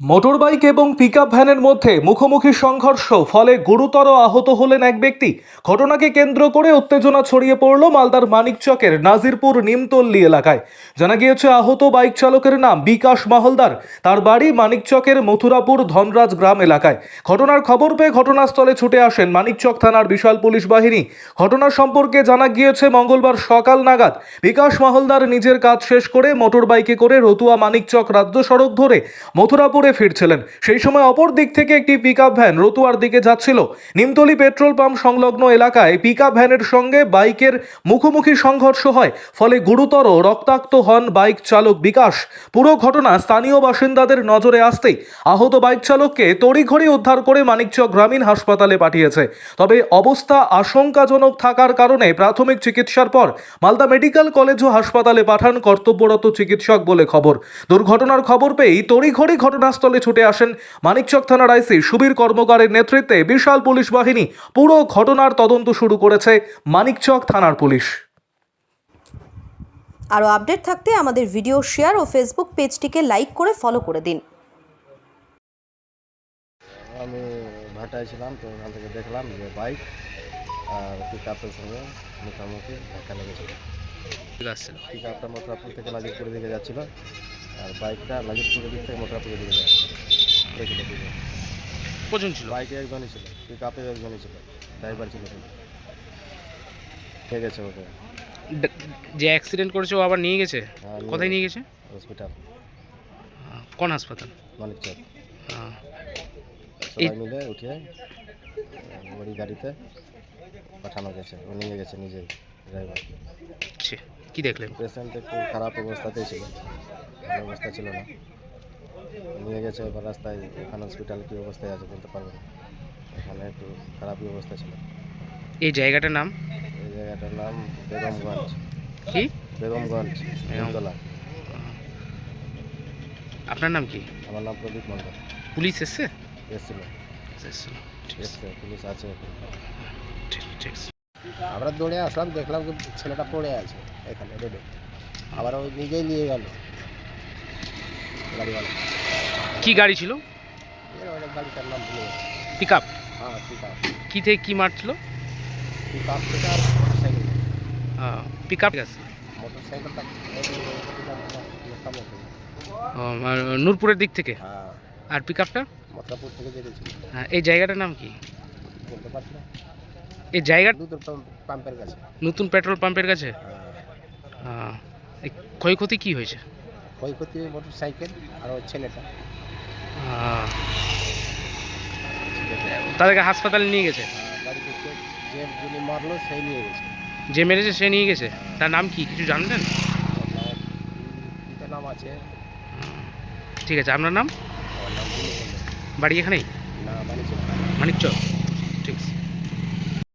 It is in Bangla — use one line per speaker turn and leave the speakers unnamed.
মোটরবাইক এবং পিকআপ ভ্যানের মধ্যে মুখোমুখি সংঘর্ষ, ফলে গুরুতর আহত হলেন এক ব্যক্তি। ঘটনাকে কেন্দ্র করে উত্তেজনা ছড়িয়ে পড়ল মালদার মানিকচকের নাজিরপুর নিমতল্লী এলাকায়। জানা গিয়েছে আহত বাইক চালকের নাম বিকাশ মাহলদার। তার বাড়ি মানিকচকের মথুরাপুর ধনরাজ গ্রাম এলাকায়। ঘটনার খবর পেয়ে ঘটনাস্থলে ছুটে আসেন মানিকচক থানার বিশাল পুলিশ বাহিনী। ঘটনা সম্পর্কে জানা গিয়েছে মঙ্গলবার সকাল নাগাদ বিকাশ মাহলদার নিজের কাজ শেষ করে মোটরবাইকে করে রতুয়া মানিকচক রাজ্য সড়ক ধরে মথুরাপুরে ফিরছিলেন। সেই সময় অপর দিক থেকে একটি পিকআপ ভ্যান রতুয়ার দিকে যাচ্ছিল। নিমতলী পেট্রোল পাম্প সংলগ্ন এলাকায় পিকআপ ভ্যানের সঙ্গে বাইকের মুখোমুখি সংঘর্ষ হয়, ফলে গুরুতর রক্তাক্ত হন বাইক চালক বিকাশ। পুরো ঘটনা স্থানীয় বাসিন্দাদের নজরে আসতেই আহত বাইক চালককে তড়িঘড়ি উদ্ধার করে মানিকচক গ্রামীণ হাসপাতালে পাঠিয়েছে। তবে অবস্থা আশঙ্কাজনক থাকার কারণে প্রাথমিক চিকিৎসার পর মালদা মেডিকেল কলেজ ও হাসপাতালে পাঠান কর্তব্যরত চিকিৎসক বলে খবর। দুর্ঘটনার খবর পেয়েই তড়িঘড়ি ঘটনাস্থলে ছুটে আসেন মানিকচক থানার আইসি সুবীর কর্মকারের নেতৃত্বে বিশাল পুলিশ বাহিনী। পুরো ঘটনার তদন্ত শুরু করেছে মানিকচক থানার পুলিশ।
আরও আপডেট থাকতে আমাদের ভিডিও শেয়ার ও ফেসবুক পেজটিকে লাইক করে ফলো করে দিন।
আমি ভাটায় ছিলাম, তো ওখান থেকে দেখলাম যে বাইক আর পিকআপের সঙ্গে মুখোমুখি ধাক্কা লেগেছিল। পিকআপটা মথুরাপুর থেকে নাজিরপুরের দিকে যাচ্ছিল, আর বাইকটা নাজিরপুরের দিক থেকে মথুরাপুরের দিকে যাচ্ছিল।
কজন ছিল?
বাইকে একজনই ছিল, পিকআপে একজনই ছিল, ড্রাইভার ছিল। ঠিক আছে, ওকে
যে অ্যাক্সিডেন্ট করেছে ও আবার নিয়ে গেছে?
হ্যাঁ,
কোথায় নিয়ে গেছে?
হসপিটাল।
কোন হাসপাতাল?
মানিকচক।
আহ,
সবাই মিলে উঠে ওই গাড়িতে পাঠানো গেছে, ও নিয়ে গেছে নিজেই, ড্রাইভার।
কি দেখলেন?
পেশেন্ট একটু খারাপ অবস্থাতেই ছিল, ভালো অবস্থা ছিল না, নিয়ে গেছে। এবার রাস্তায় এখানে হসপিটাল কী অবস্থায় আছে বলতে পারবো না, এখানে একটু খারাপই অবস্থা ছিল।
এই জায়গাটার নাম?
এই জায়গাটার নাম বেগমগঞ্জ।
কি?
বেগমগঞ্জ, নিমতলা।
আপনার নাম কি?
আমার নাম প্রদীপ মণ্ডল।
পুলিশ এসছে?
এসছিল, এসছে, পুলিশ আছে।
ঠিক।
আমরা দৌড়ে আসলাম, দেখলাম যে ছেলেটা পড়ে আছে এখানে রোডে। আবার ওই নিজেই নিয়ে গেল গাড়িওয়ালা।
কি গাড়ি ছিল?
ওই গাড়িটার নাম ভুলে গেছে।
পিকআপ?
হ্যাঁ, পিকআপ।
কি থেকে কি মারছিল?
পিকআপ থেকে আর মোটরসাইকেল।
পিকআপ আছে
মোটরসাইকেলটা
নূরপুরের দিক থেকে।
হ্যাঁ,
আর পিকআপটা
মথুরাপুর থেকে যেতেছিল।
হ্যাঁ, এই জায়গাটার নাম কি?
বলতে পারছি না।
এই জায়গা
দুটো পাম্পের কাছে।
নতুন পেট্রোল পাম্পের কাছে।
হ্যাঁ,
এই ক্ষয়ক্ষতি কি হয়েছে?
ক্ষয়ক্ষতি মোটরসাইকেল আর ওই ছেলেটা।
তাদেরকে হাসপাতালে নিয়ে গেছে?
গাড়ি থেকে যে যিনি মারলো সেই নিয়ে গেছে।
যে মেরেছে সে নিয়ে গেছে? তার নাম কি কিছু জানলেন?
ওর নাম আছে।
ঠিক আছে, আপনার নাম?
আমার নাম
বাড়ি এখানেই?
না, মানিকচক।
মানিকচক।